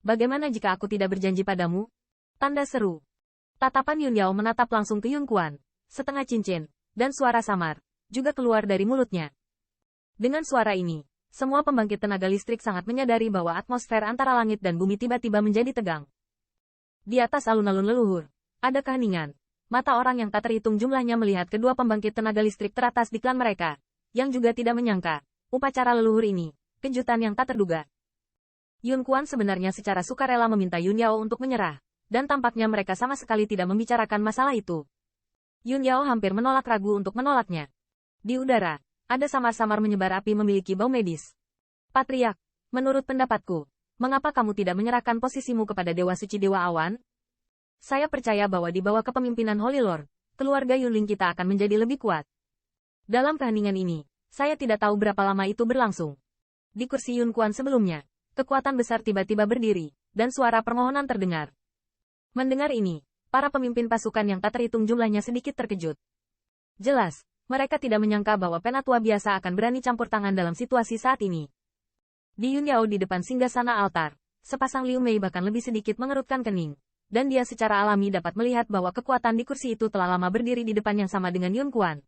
Bagaimana jika aku tidak berjanji padamu? Tanda seru. Tatapan Yun Yao menatap langsung ke Yun Kuan. Setengah cincin, dan suara samar, juga keluar dari mulutnya. Dengan suara ini, semua pembangkit tenaga listrik sangat menyadari bahwa atmosfer antara langit dan bumi tiba-tiba menjadi tegang. Di atas alun-alun leluhur, ada keheningan. Mata orang yang tak terhitung jumlahnya melihat kedua pembangkit tenaga listrik teratas di klan mereka, yang juga tidak menyangka, upacara leluhur ini, kejutan yang tak terduga. Yun Kuan sebenarnya secara sukarela meminta Yun Yao untuk menyerah, dan tampaknya mereka sama sekali tidak membicarakan masalah itu. Yun Yao hampir menolak ragu untuk menolaknya. Di udara, ada samar-samar menyebar api memiliki bau medis. Patriark, menurut pendapatku, mengapa kamu tidak menyerahkan posisimu kepada Dewa Suci Dewa Awan? Saya percaya bahwa di bawah kepemimpinan Holy Lord, keluarga Yunling kita akan menjadi lebih kuat. Dalam keheningan ini, saya tidak tahu berapa lama itu berlangsung. Di kursi Yun Kuan sebelumnya, kekuatan besar tiba-tiba berdiri, dan suara permohonan terdengar. Mendengar ini, para pemimpin pasukan yang tak terhitung jumlahnya sedikit terkejut. Jelas, mereka tidak menyangka bahwa penatua biasa akan berani campur tangan dalam situasi saat ini. Di Yun Yao di depan singgasana altar, sepasang Liu Mei bahkan lebih sedikit mengerutkan kening, dan dia secara alami dapat melihat bahwa kekuatan di kursi itu telah lama berdiri di depan yang sama dengan Yun Kuan.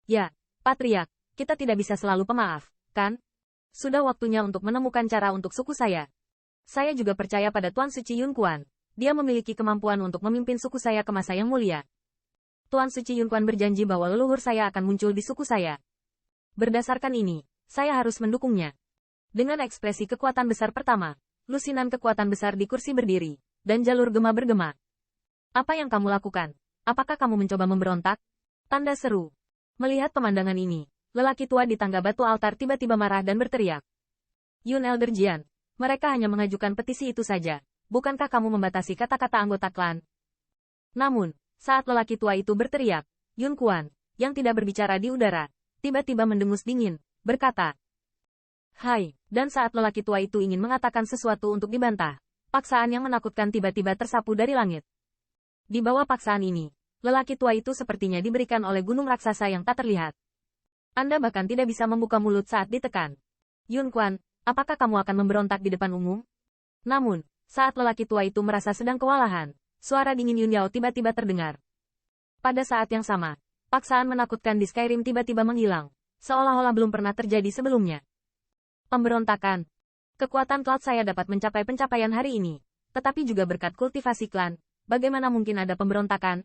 Ya, Patriark, kita tidak bisa selalu pemaaf, kan? Sudah waktunya untuk menemukan cara untuk suku saya. Saya juga percaya pada Tuan Suci Yun Kuan. Dia memiliki kemampuan untuk memimpin suku saya ke masa yang mulia. Tuan Suci Yun Kuan berjanji bahwa leluhur saya akan muncul di suku saya. Berdasarkan ini, saya harus mendukungnya. Dengan ekspresi kekuatan besar pertama, lusinan kekuatan besar di kursi berdiri, dan jalur gema bergema. Apa yang kamu lakukan? Apakah kamu mencoba memberontak? Tanda seru. Melihat pemandangan ini, lelaki tua di tangga batu altar tiba-tiba marah dan berteriak. Yun Elder Jian, mereka hanya mengajukan petisi itu saja. Bukankah kamu membatasi kata-kata anggota klan? Namun, saat lelaki tua itu berteriak, Yun Kuan, yang tidak berbicara di udara, tiba-tiba mendengus dingin, berkata, "Hai," dan saat lelaki tua itu ingin mengatakan sesuatu untuk dibantah, paksaan yang menakutkan tiba-tiba tersapu dari langit. Di bawah paksaan ini, lelaki tua itu sepertinya diberikan oleh gunung raksasa yang tak terlihat. Anda bahkan tidak bisa membuka mulut saat ditekan. Yun Kuan, apakah kamu akan memberontak di depan umum? Namun, saat lelaki tua itu merasa sedang kewalahan, suara dingin Yun Yao tiba-tiba terdengar. Pada saat yang sama, paksaan menakutkan di Skyrim tiba-tiba menghilang, seolah-olah belum pernah terjadi sebelumnya. Pemberontakan. Kekuatan cloud saya dapat mencapai pencapaian hari ini, tetapi juga berkat kultivasi klan, bagaimana mungkin ada pemberontakan?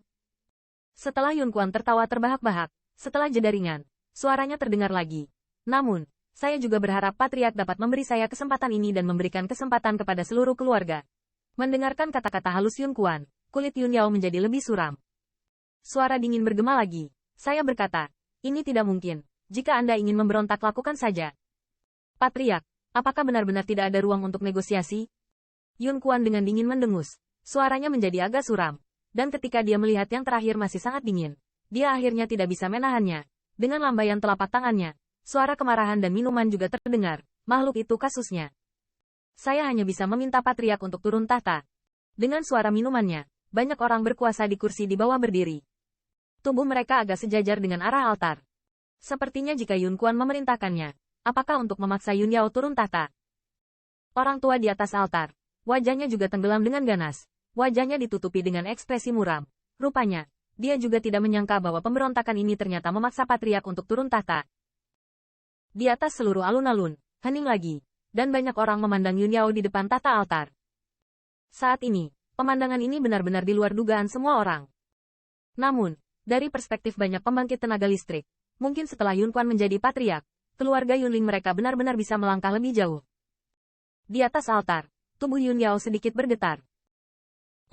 Setelah Yun Kuan tertawa terbahak-bahak, setelah jeda ringan, suaranya terdengar lagi. Namun, saya juga berharap Patriark dapat memberi saya kesempatan ini dan memberikan kesempatan kepada seluruh keluarga. Mendengarkan kata-kata halus Yun Kuan, kulit Yun Yao menjadi lebih suram. Suara dingin bergema lagi. Saya berkata, ini tidak mungkin. Jika Anda ingin memberontak lakukan saja. Patriark, apakah benar-benar tidak ada ruang untuk negosiasi? Yun Kuan dengan dingin mendengus. Suaranya menjadi agak suram. Dan ketika dia melihat yang terakhir masih sangat dingin, dia akhirnya tidak bisa menahannya. Dengan lambaian telapak tangannya, suara kemarahan dan minuman juga terdengar. Makhluk itu kasusnya. Saya hanya bisa meminta Patriark untuk turun tahta. Dengan suara minumannya, banyak orang berkuasa di kursi di bawah berdiri. Tubuh mereka agak sejajar dengan arah altar. Sepertinya jika Yun Kuan memerintahkannya, apakah untuk memaksa Yun Yao turun tahta? Orang tua di atas altar, wajahnya juga tenggelam dengan ganas. Wajahnya ditutupi dengan ekspresi muram. Rupanya, dia juga tidak menyangka bahwa pemberontakan ini ternyata memaksa Patriark untuk turun tahta. Di atas seluruh alun-alun, hening lagi, dan banyak orang memandang Yun Yao di depan tahta altar. Saat ini, pemandangan ini benar-benar di luar dugaan semua orang. Namun, dari perspektif banyak pembangkit tenaga listrik, mungkin setelah Yun Kuan menjadi Patriark, keluarga Yunling mereka benar-benar bisa melangkah lebih jauh. Di atas altar, tubuh Yun Yao sedikit bergetar.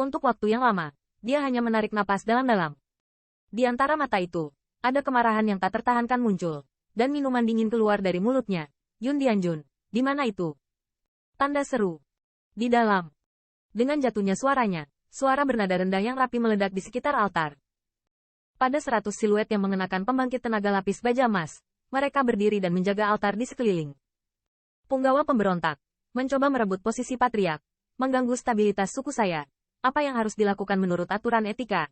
Untuk waktu yang lama, dia hanya menarik napas dalam-dalam. Di antara mata itu, ada kemarahan yang tak tertahankan muncul, dan minuman dingin keluar dari mulutnya. Yun Dianjun, di mana itu? Tanda seru. Di dalam. Dengan jatuhnya suaranya, suara bernada rendah yang rapi meledak di sekitar altar. Pada 100 siluet yang mengenakan pembangkit tenaga lapis baja emas, mereka berdiri dan menjaga altar di sekeliling. Punggawa pemberontak, mencoba merebut posisi Patriark, mengganggu stabilitas suku saya. Apa yang harus dilakukan menurut aturan etika?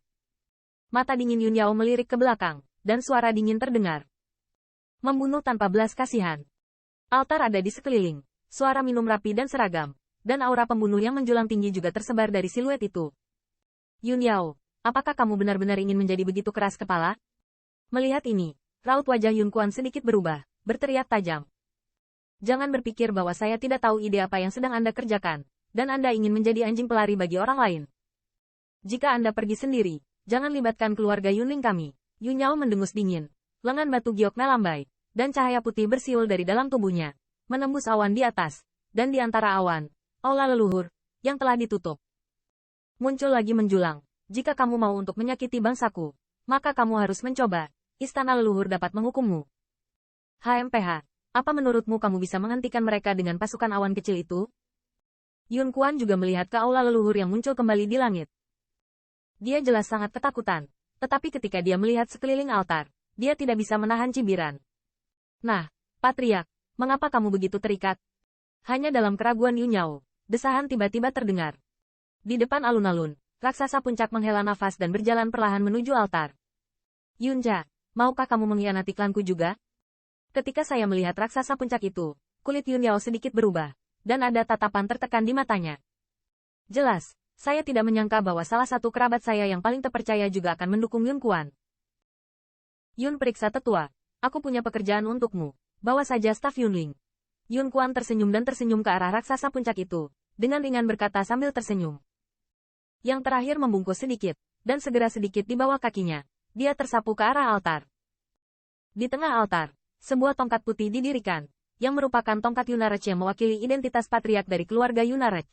Mata dingin Yun Yao melirik ke belakang, dan suara dingin terdengar. Membunuh tanpa belas kasihan. Altar ada di sekeliling. Suara minum rapi dan seragam. dan aura pembunuh yang menjulang tinggi juga tersebar dari siluet itu. Yun Yao, apakah kamu benar-benar ingin menjadi begitu keras kepala? Melihat ini, raut wajah Yun Kuan sedikit berubah, berteriak tajam. Jangan berpikir bahwa saya tidak tahu ide apa yang sedang Anda kerjakan, dan Anda ingin menjadi anjing pelari bagi orang lain. Jika Anda pergi sendiri, jangan libatkan keluarga Yunling kami. Yun Yao mendengus dingin. Lengan batu giok melambai, dan cahaya putih bersiul dari dalam tubuhnya, menembus awan di atas, dan di antara awan, aula leluhur, yang telah ditutup. Muncul lagi menjulang. Jika kamu mau untuk menyakiti bangsaku, maka kamu harus mencoba. Istana leluhur dapat menghukummu. HMPH, apa menurutmu kamu bisa menghentikan mereka dengan pasukan awan kecil itu? Yun Kuan juga melihat ke aula leluhur yang muncul kembali di langit. Dia jelas sangat ketakutan, tetapi ketika dia melihat sekeliling altar, dia tidak bisa menahan cibiran. Nah, Patriark, mengapa kamu begitu terikat? Hanya dalam keraguan Yun Yao, desahan tiba-tiba terdengar. Di depan alun-alun, raksasa puncak menghela nafas dan berjalan perlahan menuju altar. Yunja, maukah kamu mengkhianati klanku juga? Ketika saya melihat raksasa puncak itu, kulit Yun Yao sedikit berubah, dan ada tatapan tertekan di matanya. Jelas, saya tidak menyangka bahwa salah satu kerabat saya yang paling terpercaya juga akan mendukung Yun Kuan. Yun periksa tetua, aku punya pekerjaan untukmu, bawa saja staf Yunling. Yun Kuan tersenyum dan tersenyum ke arah raksasa puncak itu, dengan ringan berkata sambil tersenyum. Yang terakhir membungkus sedikit, dan segera sedikit di bawah kakinya, dia tersapu ke arah altar. Di tengah altar, sebuah tongkat putih didirikan, yang merupakan tongkat Yunarech yang mewakili identitas patriark dari keluarga Yunarech.